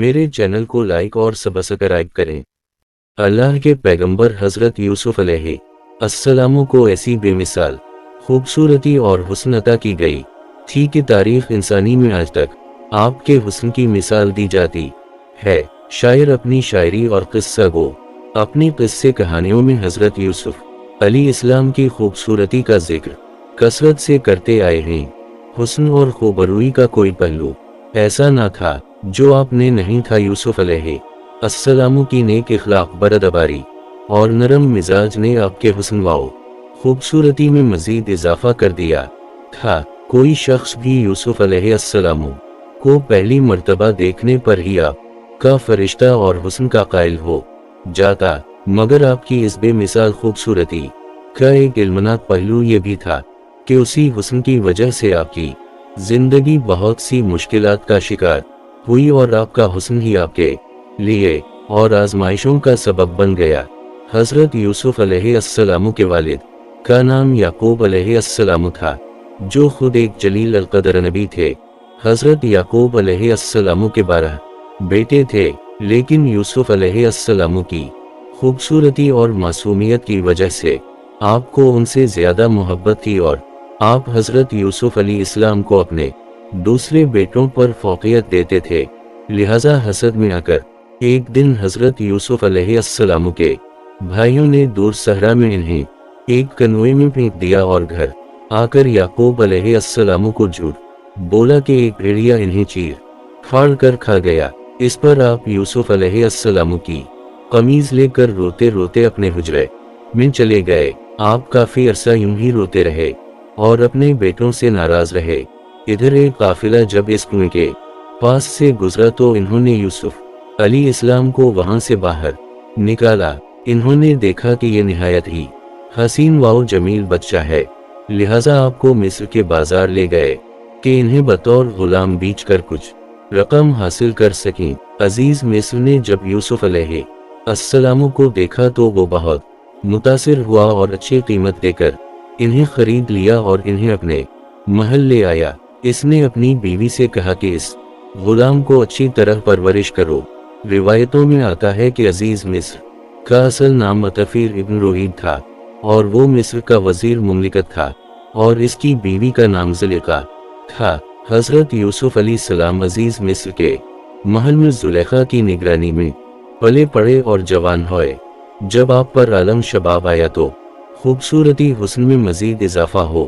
میرے چینل کو لائک اور سبسکرائب کریں۔ اللہ کے پیغمبر حضرت یوسف علیہ السلام کو ایسی بے مثال خوبصورتی اور حسن عطا کی گئی تھی کہ تاریخ انسانی میں آج تک آپ کے حسن کی مثال دی جاتی ہے۔ شاعر اپنی شاعری اور قصہ گو اپنی قصے کہانیوں میں حضرت یوسف علیہ السلام کی خوبصورتی کا ذکر کثرت سے کرتے آئے ہیں۔ حسن اور خوبروئی کا کوئی پہلو ایسا نہ تھا جو آپ نے نہیں تھا۔ یوسف علیہ السلام کی نیک اخلاق، بردباری اور نرم مزاج نے آپ کے حسن و خوبصورتی میں مزید اضافہ کر دیا تھا۔ کوئی شخص بھی یوسف علیہ السلام کو پہلی مرتبہ دیکھنے پر ہی آپ کا فرشتہ اور حسن کا قائل ہو جاتا، مگر آپ کی اس بے مثال خوبصورتی کا ایک المناک پہلو یہ بھی تھا کہ اسی حسن کی وجہ سے آپ کی زندگی بہت سی مشکلات کا شکار ہوئی اور آپ کا حسن ہی آپ کے لیے اور آزمائشوں کا سبب بن گیا۔ حضرت یوسف علیہ السلام کے والد کا نام یعقوب علیہ السلام تھا، جو خود ایک جلیل القدر نبی تھے۔ حضرت یعقوب علیہ السلام کے 12 بیٹے تھے، لیکن یوسف علیہ السلام کی خوبصورتی اور معصومیت کی وجہ سے آپ کو ان سے زیادہ محبت تھی اور آپ حضرت یوسف علیہ السلام کو اپنے دوسرے بیٹوں پر فوقیت دیتے تھے۔ لہذا حسد میں آ کر ایک دن حضرت یوسف علیہ السلام کے بھائیوں نے دور صحرا میں انہیں ایک کنویں میں پھینک دیا اور گھر آ کر یعقوب علیہ السلام کو جھوٹ بولا کہ ایک بھیڑیا انہیں چیر پھاڑ کر کھا گیا۔ اس پر آپ یوسف علیہ السلام کی قمیض لے کر روتے روتے اپنے حجرے میں چلے گئے۔ آپ کافی عرصہ یوں ہی روتے رہے اور اپنے بیٹوں سے ناراض رہے۔ ادھر ایک قافلہ جب اس کنویں کے پاس سے گزرا تو انہوں نے یوسف علیہ السلام کو وہاں سے باہر نکالا۔ انہوں نے دیکھا کہ یہ نہایت ہی حسین و جمیل بچہ ہے، لہٰذا آپ کو مصر کے بازار لے گئے کہ انہیں بطور غلام بیچ کر کچھ رقم حاصل کر سکیں۔ عزیز مصر نے جب یوسف علیہ السلام کو دیکھا تو وہ بہت متاثر ہوا اور اچھی قیمت دے کر انہیں خرید لیا اور انہیں اپنے محل لے آیا۔ اس نے اپنی بیوی سے کہا کہ اس غلام کو اچھی طرح پرورش کرو۔ روایتوں میں آتا ہے کہ عزیز مصر کا اصل نام مطفیر ابن روحید تھا اور وہ مصر کا وزیر مملکت تھا، اور اس کی بیوی کا نام زلیخا تھا۔ حضرت یوسف علیہ السلام عزیز مصر کے محل میں زلیخا کی نگرانی میں پلے پڑے اور جوان ہوئے۔ جب آپ پر عالم شباب آیا تو خوبصورتی حسن میں مزید اضافہ ہو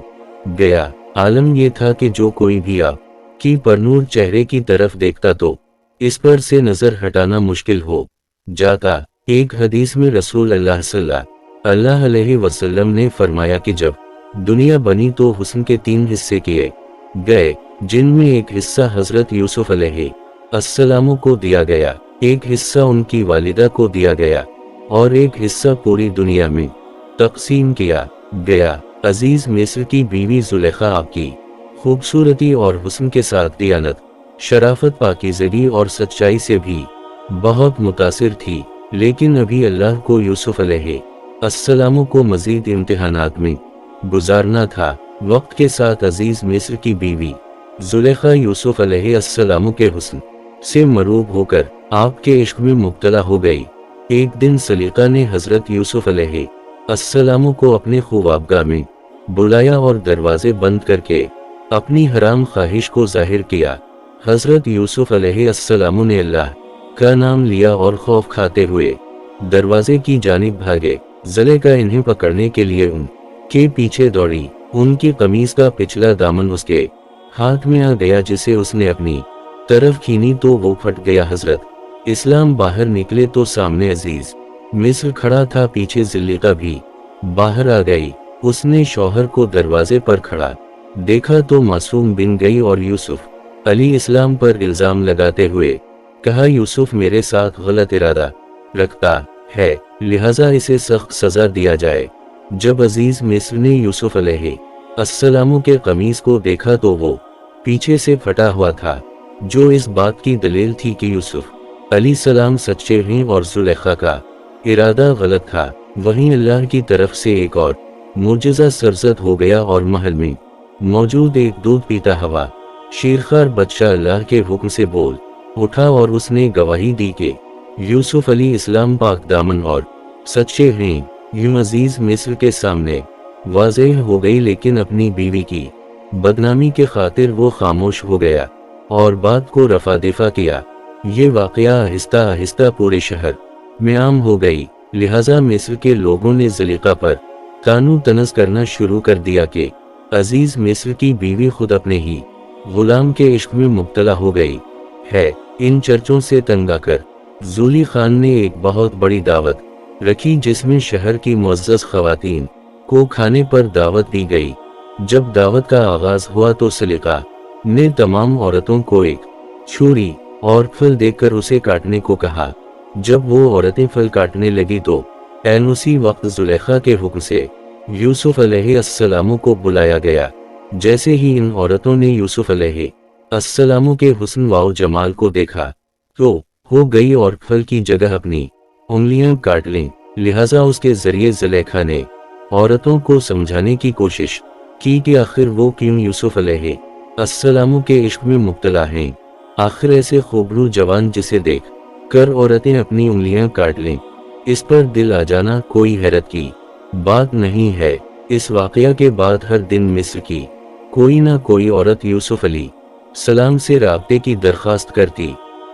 گیا۔ عالم یہ تھا کہ جو کوئی بھی آپ کی پرنور چہرے کی طرف دیکھتا تو اس پر سے نظر ہٹانا مشکل ہو جاتا۔ ایک حدیث میں رسول اللہ صلی اللہ علیہ وسلم نے فرمایا کہ جب دنیا بنی تو حسن کے 3 حصے کیے گئے، جن میں ایک حصہ حضرت یوسف علیہ السلام کو دیا گیا، ایک حصہ ان کی والدہ کو دیا گیا اور ایک حصہ پوری دنیا میں تقسیم کیا گیا۔ عزیز مصر کی بیوی زلیخا آپ کی خوبصورتی اور حسن کے ساتھ دیانت، شرافت، پاکیزگی اور سچائی سے بھی بہت متاثر تھی، لیکن ابھی اللہ کو یوسف علیہ السلام کو مزید امتحانات میں گزارنا تھا۔ وقت کے ساتھ عزیز مصر کی بیوی زلیخا یوسف علیہ السلام کے حسن سے مروب ہو کر آپ کے عشق میں مبتلا ہو گئی۔ ایک دن زلیخا نے حضرت یوسف علیہ السلام کو اپنے خوابگاہ میں بلایا اور دروازے بند کر کے اپنی حرام خواہش کو ظاہر کیا۔ حضرت یوسف علیہ السلام نے اللہ کا نام لیا اور خوف کھاتے ہوئے دروازے کی جانب بھاگے۔ زلیخا انہیں پکڑنے کے لیے ان کے پیچھے دوڑی۔ ان کی قمیض کا پچھلا دامن اس کے ہاتھ میں آ گیا، جسے اس نے اپنی طرف کھینی تو وہ پھٹ گیا۔ حضرت اسلام باہر نکلے تو سامنے عزیز مصر کھڑا تھا، پیچھے زلیخا بھی باہر آ گئی۔ اس نے شوہر کو دروازے پر کھڑا دیکھا تو معصوم بن گئی اور یوسف علیہ السلام پر الزام لگاتے ہوئے کہا، یوسف میرے ساتھ غلط ارادہ رکھتا ہے، لہٰذا اسے سخت سزا دیا جائے۔ جب عزیز مصر نے یوسف علیہ السلام کے قمیص کو دیکھا تو وہ پیچھے سے پھٹا ہوا تھا، جو اس بات کی دلیل تھی کہ یوسف علیہ السلام سچے ہیں اور زلیخا کا ارادہ غلط تھا۔ وہیں اللہ کی طرف سے ایک اور معجزہ سرزد ہو گیا اور محل میں موجود ایک دودھ پیتا ہوا شیرخوار بادشاہ اللہ کے حکم سے بول اٹھا اور اس نے گواہی دی کہ یوسف علیہ السلام پاک دامن اور سچے ہیں۔ یوں عزیز مصر کے سامنے واضح ہو گئی، لیکن اپنی بیوی کی بدنامی کے خاطر وہ خاموش ہو گیا اور بات کو رفع دفع کیا۔ یہ واقعہ آہستہ آہستہ پورے شہر میں عام ہو گئی، لہٰذا مصر کے لوگوں نے زلیخا پر طعنو طنز کرنا شروع کر دیا کہ عزیز مصر کی بیوی خود اپنے ہی غلام کے عشق میں مبتلا ہو گئی ہے۔ ان چرچوں سے تنگ آ کر زولی خان نے ایک بہت بڑی دعوت رکھی، جس میں شہر کی معزز خواتین کو کھانے پر دعوت دی گئی۔ جب دعوت کا آغاز ہوا تو زلیخا نے تمام عورتوں کو ایک چھری اور پھل دے کر اسے کاٹنے کو کہا۔ جب وہ عورتیں پھل کاٹنے لگی تو عین اسی وقت زلیخا کے حکم سے یوسف علیہ السلام کو بلایا گیا۔ جیسے ہی ان عورتوں نے یوسف علیہ السلام کے حسن و جمال کو دیکھا تو ہو گئی اور پھل کی جگہ اپنی انگلیاں کاٹ لیں۔ لہٰذا اس کے ذریعے زلیخا نے عورتوں کو سمجھانے کی کوشش کی کہ آخر وہ کیوں یوسف علیہ السلام کے عشق میں مبتلا ہیں۔ آخر ایسے خوبرو جوان جسے دیکھ کر عورتیں اپنی انگلیاں کاٹ لیں، اس پر دل آ جانا کوئی حیرت کی بات نہیں ہے۔ اس واقعہ کے بعد ہر دن مصر کی کوئی نہ کوئی عورت یوسف علیہ السلام سے رابطے کی درخواست کرتی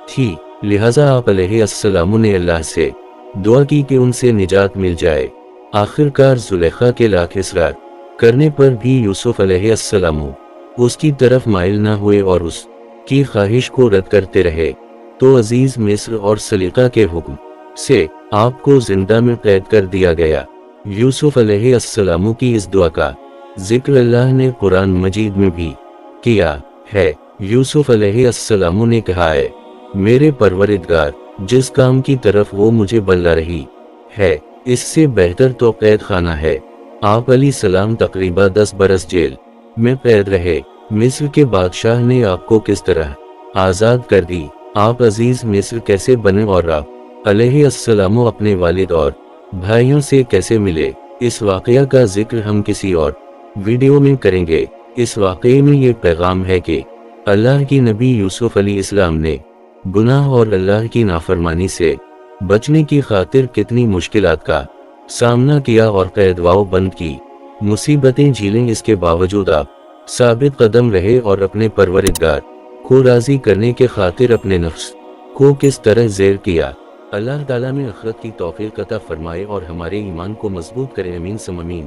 تھی، لہٰذا آپ علیہ السلام نے اللہ سے دعا کی کہ ان سے نجات مل جائے۔ آخر کار زلیخا کے لاکھ اصرار کرنے پر بھی یوسف علیہ السلام اس کی طرف مائل نہ ہوئے اور اس کی خواہش کو رد کرتے رہے، تو عزیز مصر اور زلیخا کے حکم سے آپ کو زندہ میں قید کر دیا گیا۔ یوسف علیہ السلام کی اس دعا کا ذکر اللہ نے قرآن مجید میں بھی کیا ہے۔ یوسف علیہ السلام نے کہا ہے، میرے پروردگار، جس کام کی طرف وہ مجھے بلا رہی ہے اس سے بہتر تو قید خانہ ہے۔ آپ علیہ السلام تقریباً 10 برس جیل میں قید رہے۔ مصر کے بادشاہ نے آپ کو کس طرح آزاد کر دی، آپ عزیز مصر کیسے بنے اور آپ علیہ السلام اپنے والد اور بھائیوں سے کیسے ملے، اس واقعہ کا ذکر ہم کسی اور ویڈیو میں کریں گے۔ اس واقعے میں یہ پیغام ہے کہ اللہ کی نبی یوسف علیہ السلام نے گناہ اور اللہ کی نافرمانی سے بچنے کی خاطر کتنی مشکلات کا سامنا کیا اور قید و بند کی مصیبتیں جھیلیں، اس کے باوجود آپ ثابت قدم رہے اور اپنے پروردگار کو راضی کرنے کے خاطر اپنے نفس کو کس طرح زیر کیا۔ اللہ تعالیٰ میں آخرت کی توفیق عطا فرمائے اور ہمارے ایمان کو مضبوط کرے، آمین ثم آمین۔